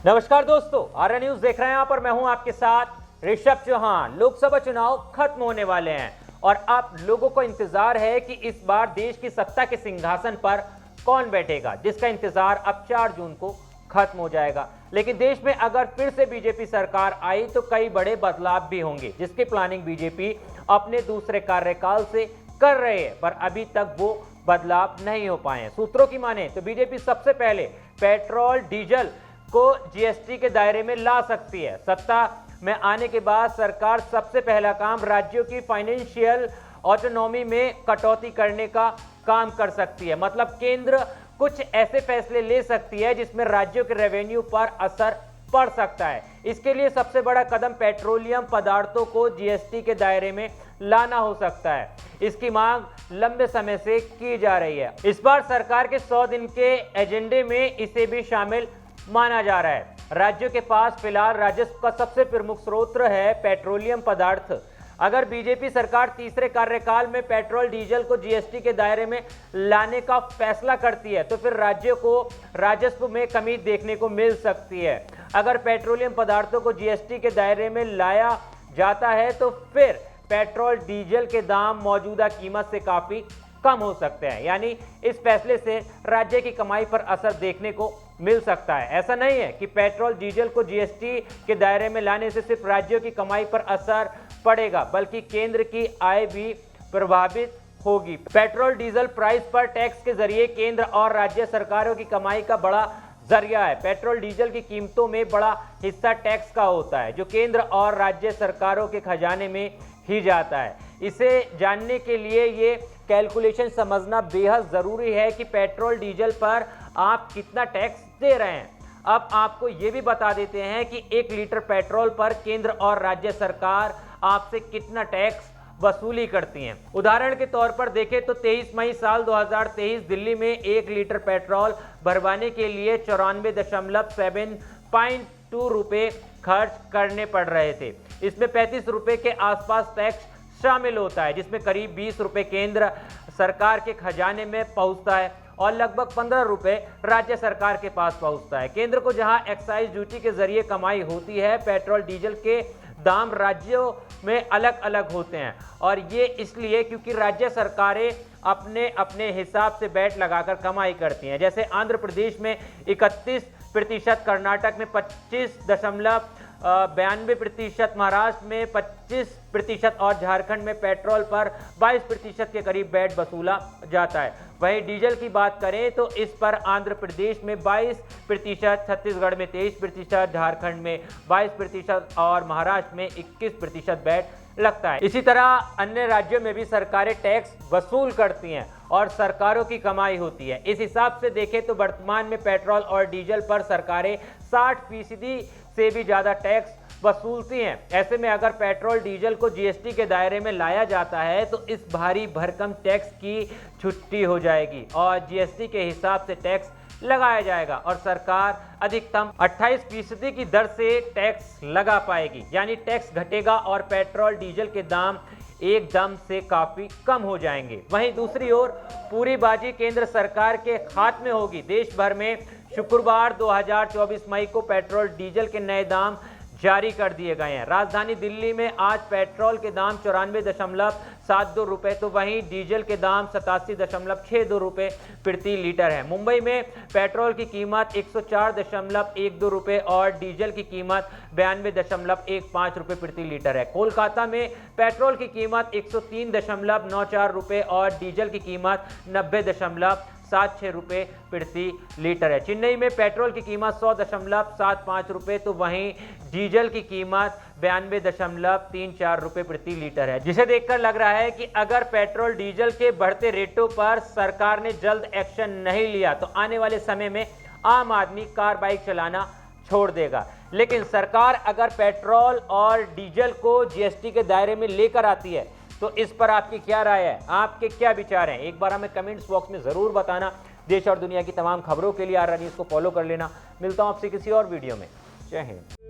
नमस्कार दोस्तों, आर्या न्यूज देख रहे हैं। यहाँ पर मैं हूं आपके साथ ऋषभ चौहान। लोकसभा चुनाव खत्म होने वाले हैं और अब लोगों को इंतजार है कि इस बार देश की सत्ता के सिंहासन पर कौन बैठेगा, जिसका इंतजार अब 4 जून को खत्म हो जाएगा। लेकिन देश में अगर फिर से बीजेपी सरकार आई तो कई बड़े बदलाव भी होंगे, जिसकी प्लानिंग बीजेपी अपने दूसरे कार्यकाल से कर रहे हैं, पर अभी तक वो बदलाव नहीं हो पाए हैं। सूत्रों की माने तो बीजेपी सबसे पहले पेट्रोल डीजल को जीएसटी के दायरे में ला सकती है। सत्ता में आने के बाद सरकार सबसे पहला काम राज्यों की फाइनेंशियल ऑटोनॉमी में कटौती करने का काम कर सकती है। मतलब केंद्र कुछ ऐसे फैसले ले सकती है जिसमें राज्यों के रेवेन्यू पर असर पड़ सकता है। इसके लिए सबसे बड़ा कदम पेट्रोलियम पदार्थों को जीएसटी के दायरे में लाना हो सकता है। इसकी मांग लंबे समय से की जा रही है। इस बार सरकार के 100 दिन के एजेंडे में इसे भी शामिल माना जा रहा है। राज्यों के पास फिलहाल राजस्व का सबसे प्रमुख स्रोत है पेट्रोलियम पदार्थ। अगर बीजेपी सरकार तीसरे कार्यकाल में पेट्रोल डीजल को जीएसटी के दायरे में लाने का फैसला करती है तो फिर राज्यों को राजस्व में कमी देखने को मिल सकती है। अगर पेट्रोलियम पदार्थों को जीएसटी के दायरे में लाया जाता है तो फिर पेट्रोल डीजल के दाम मौजूदा कीमत से काफी कम हो सकते हैं। यानी इस फैसले से राज्य की कमाई पर असर देखने को मिल सकता है। ऐसा नहीं है कि पेट्रोल डीजल को जीएसटी के दायरे में लाने से सिर्फ राज्यों की कमाई पर असर पड़ेगा, बल्कि केंद्र की आय भी प्रभावित होगी। पेट्रोल डीजल प्राइस पर टैक्स के जरिए केंद्र और राज्य सरकारों की कमाई का बड़ा जरिया है। पेट्रोल डीजल की कीमतों में बड़ा हिस्सा टैक्स का होता है, जो केंद्र और राज्य सरकारों के खजाने में ही जाता है। इसे जानने के लिए ये कैलकुलेशन समझना बेहद जरूरी है कि पेट्रोल डीजल पर आप कितना टैक्स दे रहे हैं। अब आपको ये भी बता देते हैं कि 1 लीटर पेट्रोल पर केंद्र और राज्य सरकार आपसे कितना टैक्स वसूली करती हैं। उदाहरण के तौर पर देखें तो 23 मई साल 2023 दिल्ली में 1 लीटर पेट्रोल भरवाने के लिए 94.72 रुपये खर्च करने पड़ रहे थे। इसमें 35 रुपये के आसपास टैक्स शामिल होता है, जिसमें करीब 20 रुपये केंद्र सरकार के खजाने में पहुंचता है और लगभग 15 रुपये राज्य सरकार के पास पहुंचता है। केंद्र को जहां एक्साइज ड्यूटी के जरिए कमाई होती है, पेट्रोल डीजल के दाम राज्यों में अलग अलग होते हैं और ये इसलिए क्योंकि राज्य सरकारें अपने अपने हिसाब से बैट लगाकर कमाई करती हैं। जैसे आंध्र प्रदेश में 31%, कर्नाटक में 25.92%, महाराष्ट्र में 25% और झारखंड में पेट्रोल पर 22% के करीब वैट वसूला जाता है। वहीं डीजल की बात करें तो इस पर आंध्र प्रदेश में 22%, छत्तीसगढ़ में 23%, झारखंड में 22% और महाराष्ट्र में 21% वैट लगता है। इसी तरह अन्य राज्यों में भी सरकारें टैक्स वसूल करती हैं और सरकारों की कमाई होती है। इस हिसाब से देखें तो वर्तमान में पेट्रोल और डीजल पर सरकारें 60% से भी ज़्यादा टैक्स वसूलती हैं। ऐसे में अगर पेट्रोल डीजल को जीएसटी के दायरे में लाया जाता है तो इस भारी भरकम टैक्स की छुट्टी हो जाएगी और जीएसटी के हिसाब से टैक्स लगाया जाएगा और सरकार अधिकतम 28% की दर से टैक्स लगा पाएगी। यानी टैक्स घटेगा और पेट्रोल डीजल के दाम एकदम से काफी कम हो जाएंगे। वहीं दूसरी ओर पूरी बाजी केंद्र सरकार के हाथ में होगी। देश भर में शुक्रवार 2024 मई को पेट्रोल डीजल के नए दाम जारी कर दिए गए हैं। राजधानी दिल्ली में आज पेट्रोल के दाम 94.72 रुपये तो वहीं डीजल के दाम 87.62 रुपये प्रति लीटर है। मुंबई में पेट्रोल की कीमत 104.12 रुपये और डीजल की कीमत 92.15 रुपये प्रति लीटर है। कोलकाता में पेट्रोल की कीमत 103.94 रुपये और डीजल की कीमत 90.76 रुपये प्रति लीटर है। चेन्नई में पेट्रोल की कीमत 100.75 रुपये तो वहीं डीजल की कीमत 92.34 रुपये प्रति लीटर है, जिसे देखकर लग रहा है कि अगर पेट्रोल डीजल के बढ़ते रेटों पर सरकार ने जल्द एक्शन नहीं लिया तो आने वाले समय में आम आदमी कार बाइक चलाना छोड़ देगा। लेकिन सरकार अगर पेट्रोल और डीजल को जीएसटी के दायरे में लेकर आती है तो इस पर आपकी क्या राय है, आपके क्या विचार हैं, एक बार हमें कमेंट्स बॉक्स में जरूर बताना। देश और दुनिया की तमाम खबरों के लिए आर्या न्यूज़ को फॉलो कर लेना। मिलता हूं आपसे किसी और वीडियो में। जय हिंद।